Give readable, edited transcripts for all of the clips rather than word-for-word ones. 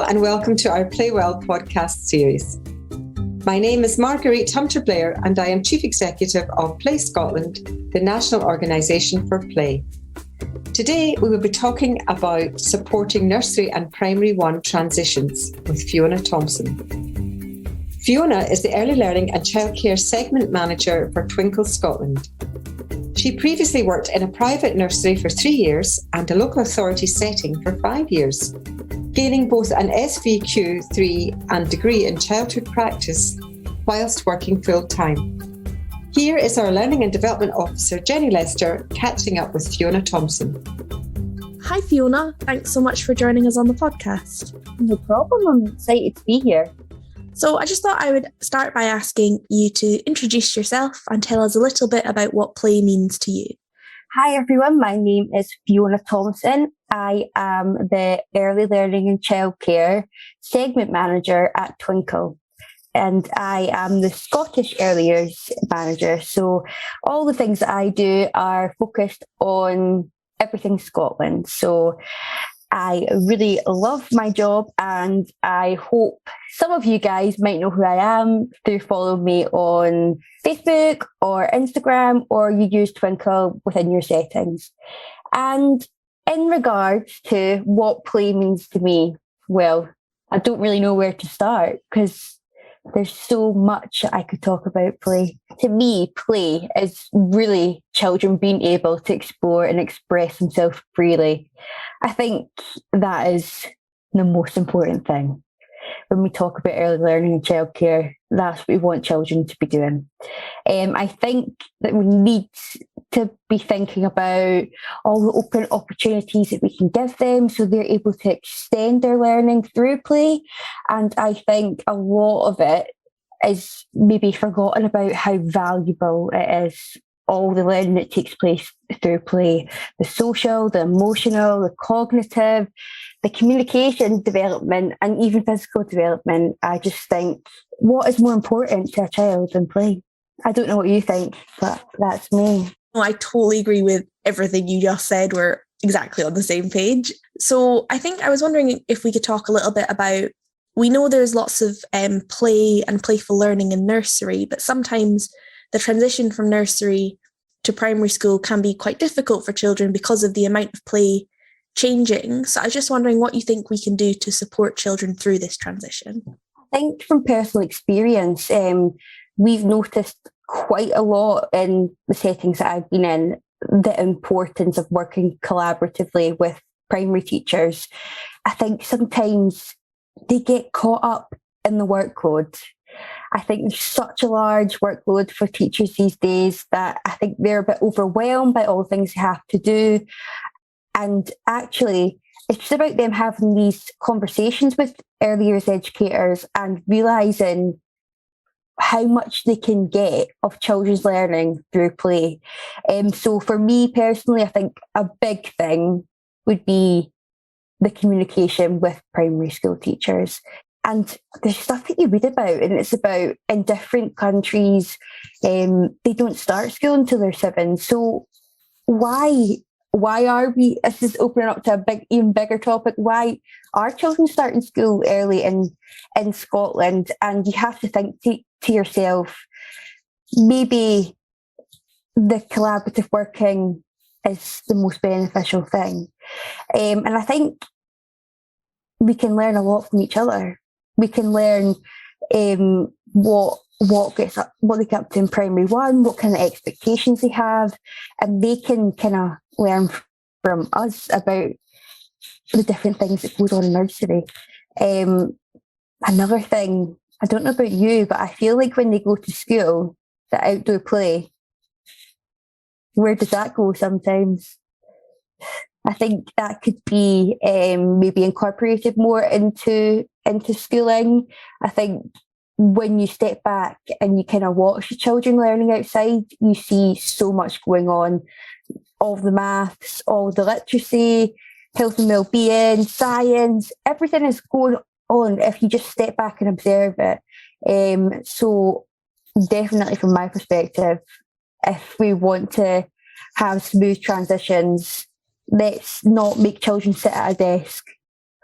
and welcome to our Play Well podcast series. My name is Marguerite Hunter-Blair and I am Chief Executive of Play Scotland, the national organisation for play. Today we will be talking about supporting nursery and primary 1 transitions with Fiona Thomson. Fiona is the Early Learning and Childcare Segment Manager for Twinkl Scotland. She previously worked in a private nursery for 3 years and a local authority setting for 5 years, gaining both an SVQ3 and degree in childhood practice whilst working full-time. Here is our Learning and Development Officer, Jenny Lester, catching up with Fiona Thomson. Hi Fiona, thanks so much for joining us on the podcast. No problem, I'm excited to be here. So I just thought I would start by asking you to introduce yourself and tell us a little bit about what play means to you. Hi everyone, my name is Fiona Thomson. I am the Early Learning and Childcare Segment Manager at Twinkl. And I am the Scottish Early Years Manager. So all the things that I do are focused on everything Scotland. So I really love my job and I hope some of you guys might know who I am through following me on Facebook or Instagram, or you use Twinkl within your settings. And in regards to what play means to me, well, I don't really know where to start because there's so much I could talk about play. To me, play is really children being able to explore and express themselves freely. I think that is the most important thing. When we talk about early learning and childcare, that's what we want children to be doing. I think that we need to be thinking about all the open opportunities that we can give them so they're able to extend their learning through play. And I think a lot of it is maybe forgotten about how valuable it is, all the learning that takes place through play, the social, the emotional, the cognitive, the communication development, and even physical development. I just think, what is more important to a child than play? I don't know what you think, but that's me. I totally agree with everything you just said. We're exactly on the same page. So I think I was wondering if we could talk a little bit about, we know there's lots of play and playful learning in nursery, but sometimes the transition from nursery to primary school can be quite difficult for children because of the amount of play changing. So I was just wondering what you think we can do to support children through this transition. I think from personal experience, we've noticed quite a lot in the settings that I've been in, the importance of working collaboratively with primary teachers. I think sometimes they get caught up in the workload. I think there's such a large workload for teachers these days that I think they're a bit overwhelmed by all the things they have to do. And actually, it's just about them having these conversations with early years educators and realising how much they can get of children's learning through play. So for me personally, I think a big thing would be the communication with primary school teachers. And there's stuff that you read about, and it's about in different countries, they don't start school until they're 7. So why are we, this is opening up to a even bigger topic, why are children starting school early in Scotland? And you have to think to yourself, maybe the collaborative working is the most beneficial thing. And I think we can learn a lot from each other. We can learn what they get up to in primary 1, what kind of expectations they have, and they can kind of learn from us about the different things that goes on in nursery. Another thing, I don't know about you, but I feel like when they go to school, the outdoor play, where does that go sometimes? I think that could be maybe incorporated more into schooling. I think when you step back and you kind of watch the children learning outside, you see so much going on. All the maths, all the literacy, health and well-being, science, everything is going on if you just step back and observe it. So definitely from my perspective, if we want to have smooth transitions, let's not make children sit at a desk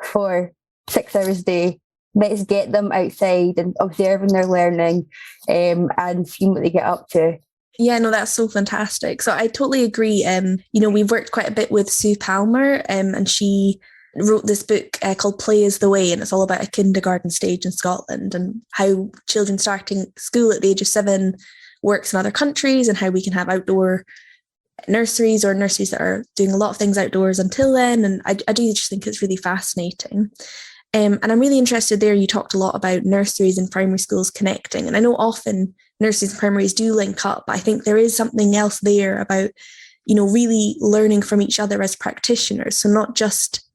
for 6 hours a day. Let's get them outside and observing their learning and seeing what they get up to. Yeah, no, that's so fantastic. So I totally agree. We've worked quite a bit with Sue Palmer, and she wrote this book called Play is the Way, and it's all about a kindergarten stage in Scotland and how children starting school at the age of 7 works in other countries, and how we can have outdoor nurseries or nurseries that are doing a lot of things outdoors until then. And I do just think it's really fascinating. And I'm really interested there. You talked a lot about nurseries and primary schools connecting. And I know often nurseries and primaries do link up, but I think there is something else there about, really learning from each other as practitioners. So not just,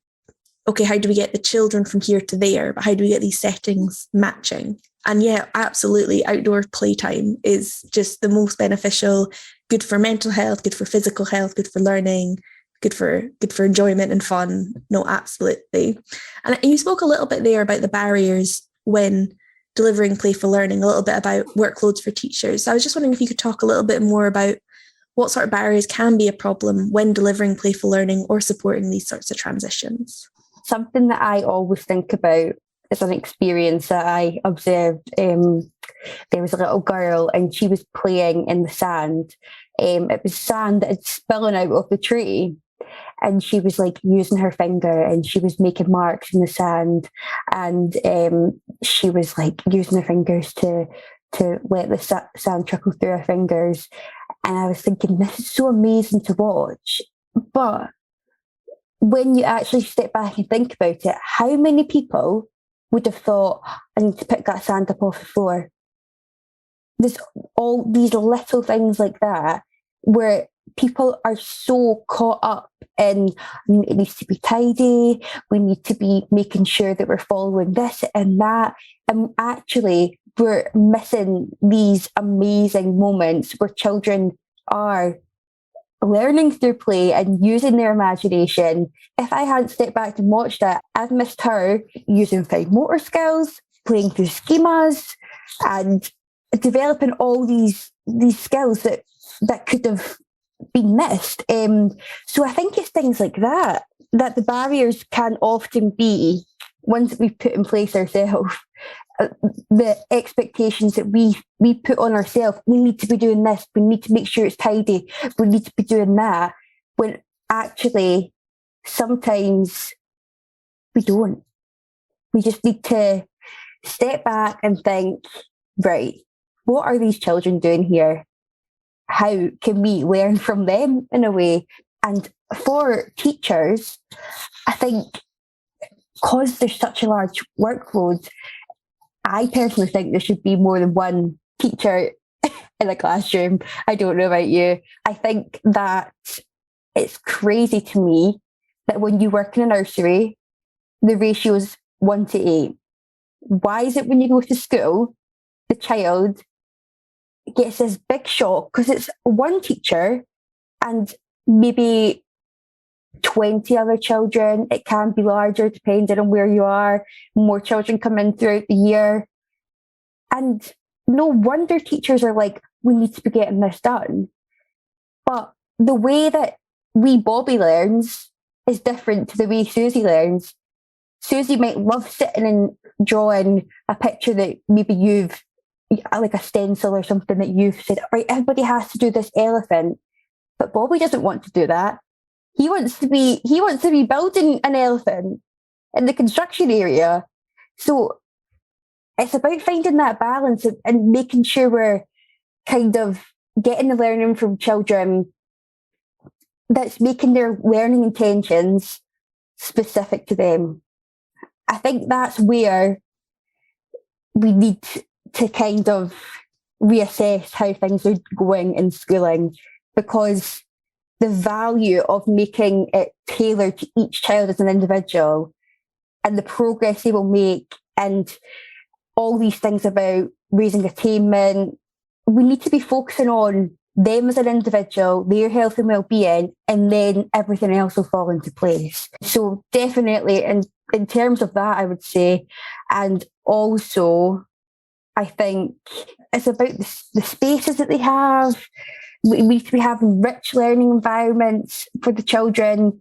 okay, how do we get the children from here to there, but how do we get these settings matching? And yeah, absolutely. Outdoor playtime is just the most beneficial, good for mental health, good for physical health, good for learning, good for enjoyment and fun. No, absolutely. And you spoke a little bit there about the barriers when delivering playful learning, a little bit about workloads for teachers. So I was just wondering if you could talk a little bit more about what sort of barriers can be a problem when delivering playful learning or supporting these sorts of transitions. Something that I always think about is an experience that I observed. There was a little girl and she was playing in the sand. It was sand that had spilling out of the tree. And she was like using her finger and she was making marks in the sand. And she was like using her fingers to let the sand trickle through her fingers. And I was thinking, this is so amazing to watch. But when you actually step back and think about it, how many people would have thought, I need to pick that sand up off the floor? There's all these little things like that where people are so caught up in it needs to be tidy, we need to be making sure that we're following this and that. And actually, we're missing these amazing moments where children are learning through play and using their imagination. If I hadn't stepped back and watched that, I've missed her using fine motor skills, playing through schemas, and developing all these skills that could have been missed. So I think it's things like that the barriers can often be ones that we've put in place ourselves. The expectations that we put on ourselves, we need to be doing this, we need to make sure it's tidy, we need to be doing that, when actually sometimes we don't. We just need to step back and think, right, what are these children doing here? How can we learn from them in a way? And for teachers, I think because there's such a large workload, I personally think there should be more than one teacher in a classroom. I don't know about you. I think that it's crazy to me that when you work in a nursery, the ratio is 1:8. Why is it when you go to school, the child gets this big shock because it's one teacher and maybe 20 other children? It can be larger depending on where you are. More children come in throughout the year. And no wonder teachers are like, we need to be getting this done. But the way that wee Bobby learns is different to the way Susie learns. Susie might love sitting and drawing a picture that maybe you've, like a stencil or something that you've said, right, everybody has to do this elephant. But Bobby doesn't want to do that. He wants to be building an elephant in the construction area. So it's about finding that balance and making sure we're kind of getting the learning from children that's making their learning intentions specific to them. I think that's where we need to kind of reassess how things are going in schooling, because the value of making it tailored to each child as an individual and the progress they will make and all these things about raising attainment, we need to be focusing on them as an individual, their health and well-being, and then everything else will fall into place. So definitely in terms of that, I would say, and also I think it's about the spaces that they have. We need to be having rich learning environments for the children.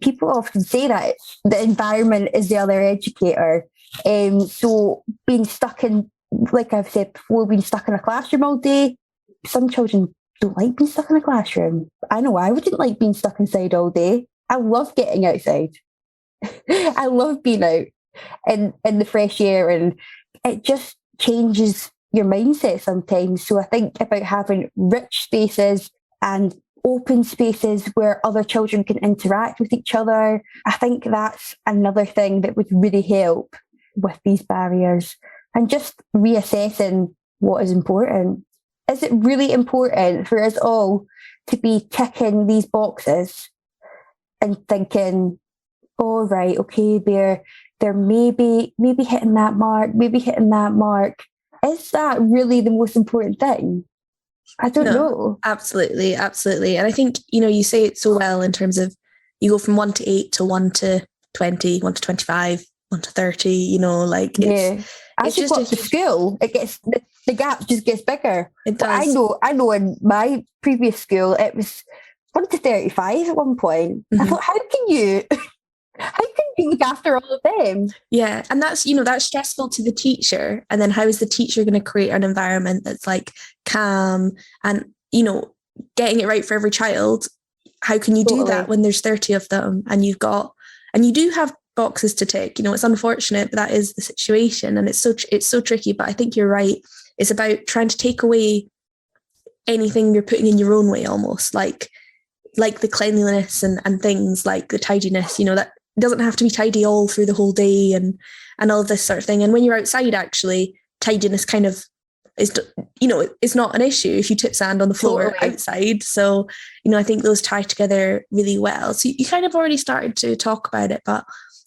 people often say that the environment is the other educator. So being stuck in, like I've said before, being stuck in a classroom all day, some children don't like being stuck in a classroom. I know I wouldn't like being stuck inside all day. I love getting outside. I love being out in the fresh air, and it just changes your mindset sometimes. So I think about having rich spaces and open spaces where other children can interact with each other. I think that's another thing that would really help with these barriers, and just reassessing what is important. Is it really important for us all to be ticking these boxes and thinking, oh, right, okay, they're maybe hitting that mark, maybe hitting that mark. Is that really the most important thing? I don't know. Absolutely. And I think, you say it so well in terms of you go from 1 to 8 to 1 to 20, 1 to 25, 1 to 30, As you go up to school, it gets the gap just gets bigger. It does. I know in my previous school it was 1 to 35 at one point. Mm-hmm. I thought, how can you look after all of them? Yeah, and that's that's stressful to the teacher. And then how is the teacher going to create an environment that's like calm and getting it right for every child? How can you do that when there's 30 of them and you do have boxes to tick? It's unfortunate, but that is the situation, and it's so tricky. But I think you're right. It's about trying to take away anything you're putting in your own way, almost like the cleanliness and things, like the tidiness. That doesn't have to be tidy all through the whole day and all of this sort of thing. And when you're outside, actually, tidiness kind of is, it's not an issue if you tip sand on the floor outside. So, I think those tie together really well. So you kind of already started to talk about it, but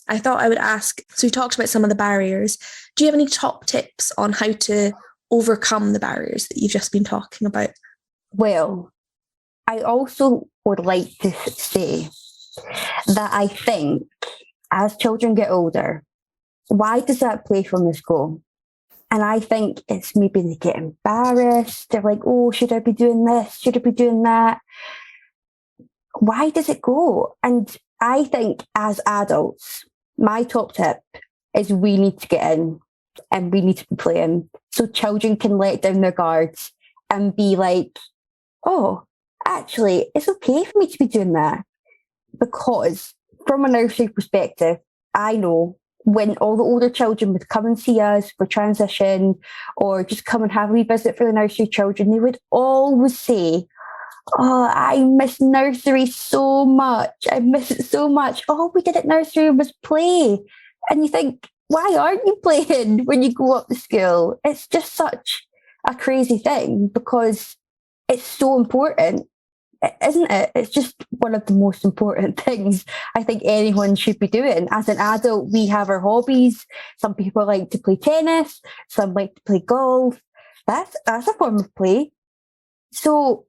I thought I would ask, so we talked about some of the barriers. Do you have any top tips on how to overcome the barriers that you've just been talking about? Well, I also would like to say that I think as children get older, why does that playfulness go? And I think it's maybe they get embarrassed. They're like, oh, should I be doing this? Should I be doing that? Why does it go? And I think as adults, my top tip is we need to get in and we need to be playing so children can let down their guards and be like, oh, actually, it's okay for me to be doing that. Because from a nursery perspective, I know when all the older children would come and see us for transition or just come and have a wee visit for the nursery children, they would always say, oh, I miss nursery so much. I miss it so much. All we did at nursery was play. And you think, why aren't you playing when you go up to school? It's just such a crazy thing because it's so important, isn't it? It's just one of the most important things I think anyone should be doing. As an adult, we have our hobbies. Some people like to play tennis. Some like to play golf. That's a form of play. So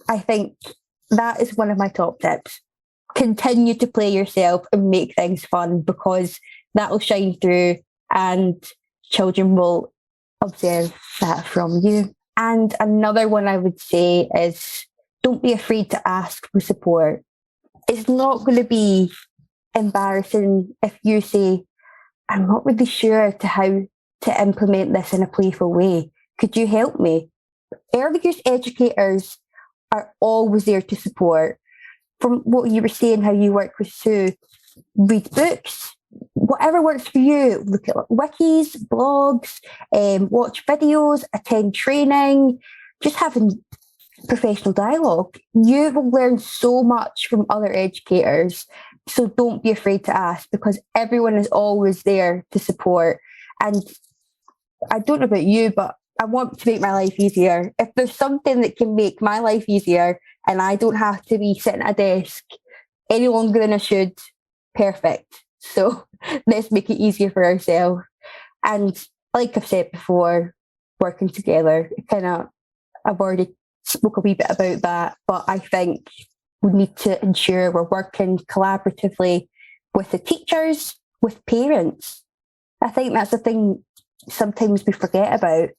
I think that is one of my top tips. Continue to play yourself and make things fun because that will shine through and children will observe that from you. And another one I would say is don't be afraid to ask for support. It's not going to be embarrassing if you say, I'm not really sure to how to implement this in a playful way. Could you help me? Early years educators are always there to support. From what you were saying, how you work with Sue, read books, whatever works for you. Look at wikis, blogs, watch videos, attend training, just having professional dialogue. You will learn so much from other educators. So don't be afraid to ask because everyone is always there to support. And I don't know about you, but I want to make my life easier. If there's something that can make my life easier and I don't have to be sitting at a desk any longer than I should, perfect. So let's make it easier for ourselves. And like I've said before, working together, I've already spoke a wee bit about that, but I think we need to ensure we're working collaboratively with the teachers, with parents. I think that's the thing sometimes we forget about.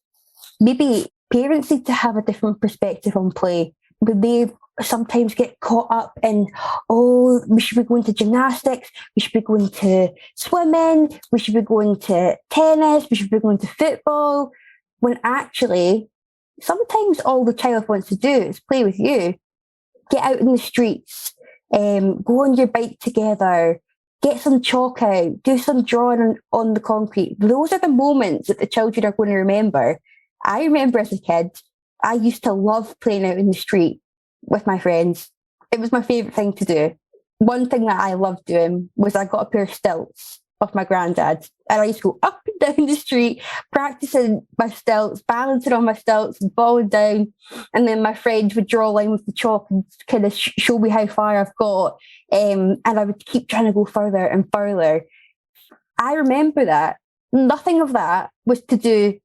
Maybe parents need to have a different perspective on play, but they've sometimes get caught up in, oh, we should be going to gymnastics, we should be going to swimming, we should be going to tennis, we should be going to football, when actually sometimes all the child wants to do is play with you. Get out in the streets, go on your bike together, get some chalk out, do some drawing on the concrete. Those are the moments that the children are going to remember. I remember as a kid, I used to love playing out in the street with my friends. It was my favourite thing to do. One thing that I loved doing was I got a pair of stilts off my granddad, and I used to go up and down the street, practicing my stilts, balancing on my stilts and falling down. And then my friend would draw a line with the chalk and kind of show me how far I've got. And I would keep trying to go further and further. I remember that. Nothing of that was to do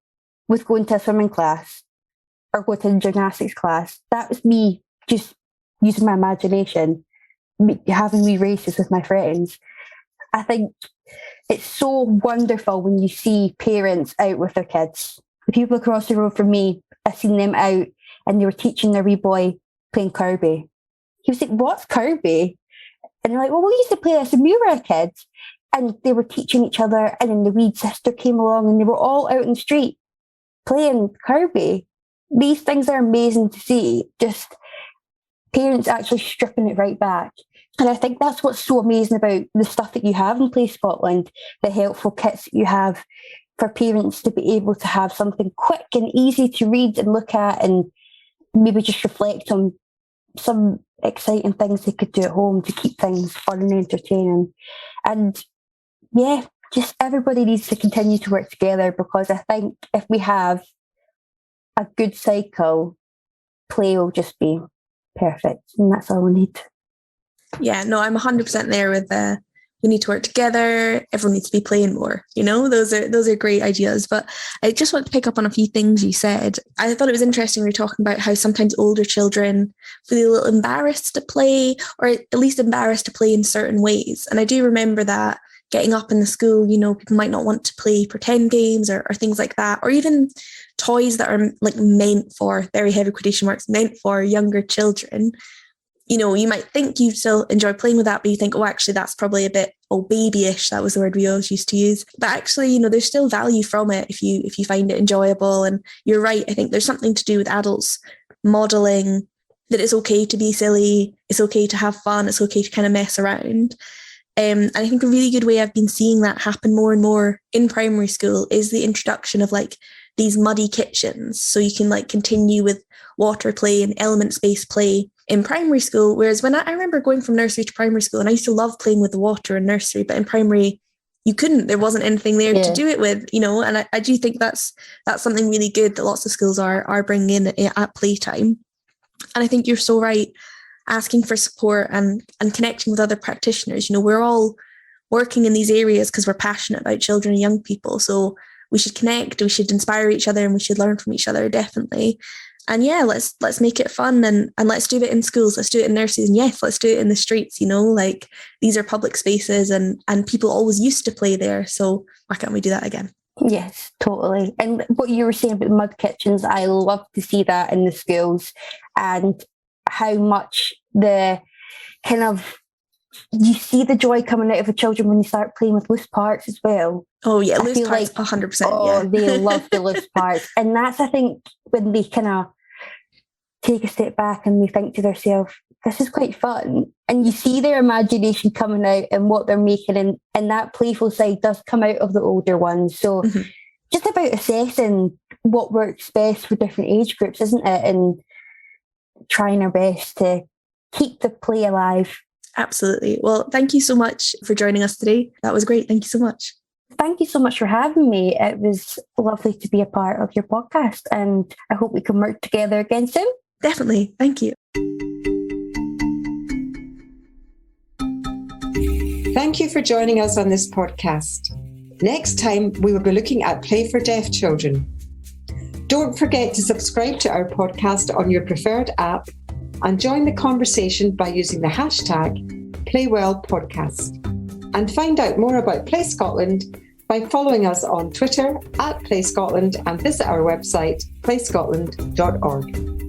with going to a swimming class or going to a gymnastics class. That was me just using my imagination, having wee races with my friends. I think it's so wonderful when you see parents out with their kids. The people across the road from me, I've seen them out and they were teaching their wee boy playing Kirby. He was like, what's Kirby? And they're like, well, we used to play this when we were a kid. And they were teaching each other, and then the wee sister came along and they were all out in the street playing Kirby. These things are amazing to see. Just parents actually stripping it right back. And I think that's what's so amazing about the stuff that you have in Play Scotland, the helpful kits that you have for parents to be able to have something quick and easy to read and look at, and maybe just reflect on some exciting things they could do at home to keep things fun and entertaining. And yeah, just everybody needs to continue to work together, because I think if we have a good cycle, play will just be perfect, and that's all we need. Yeah, no, I'm 100% there with we need to work together. Everyone needs to be playing more. You know, those are great ideas. But I just want to pick up on a few things you said. I thought it was interesting we were talking about how sometimes older children feel a little embarrassed to play, or at least embarrassed to play in certain ways. And I do remember that getting up in the school, you know, people might not want to play pretend games or things like that, or even toys that are like meant for, very heavy quotation marks, meant for younger children. You know, you might think you still enjoy playing with that, but you think, oh, actually, that's probably a bit babyish. That was the word we always used to use. But actually, you know, there's still value from it if you find it enjoyable. And you're right. I think there's something to do with adults modeling that it's okay to be silly. It's okay to have fun. It's okay to kind of mess around. And I think a really good way I've been seeing that happen more and more in primary school is the introduction of like these muddy kitchens. So you can like continue with water play and element-based play in primary school. Whereas when I remember going from nursery to primary school, and I used to love playing with the water in nursery, but in primary, you couldn't. There wasn't anything there to do it with, you know. And I do think that's something really good that lots of schools are bringing in at playtime. And I think you're so right. Asking for support and connecting with other practitioners. You know, we're all working in these areas because we're passionate about children and young people. So we should connect, we should inspire each other, and we should learn from each other, definitely. And yeah, let's make it fun, and let's do it in schools, let's do it in nurseries, and yes, let's do it in the streets, you know, like these are public spaces and people always used to play there. So why can't we do that again? Yes, totally. And what you were saying about the mud kitchens, I love to see that in the schools, and how much the kind of, you see the joy coming out of the children when you start playing with loose parts as well. Oh yeah, loose parts, like, 100%. Oh, yeah. They love the loose parts. And that's, I think, when they kind of take a step back and they think to themselves, this is quite fun. And you see their imagination coming out and what they're making, and that playful side does come out of the older ones. So just about assessing what works best for different age groups, isn't it? And trying our best to keep the play alive. Absolutely. Well, thank you so much for joining us today. That was great. Thank you so much. Thank you so much for having me. It was lovely to be a part of your podcast, and I hope we can work together again soon. Definitely. Thank you. Thank you for joining us on this podcast. Next time, we will be looking at play for deaf children. Don't forget to subscribe to our podcast on your preferred app and join the conversation by using the hashtag PlayWellPodcast. And find out more about Play Scotland by following us on Twitter @Play Scotland and visit our website playscotland.org.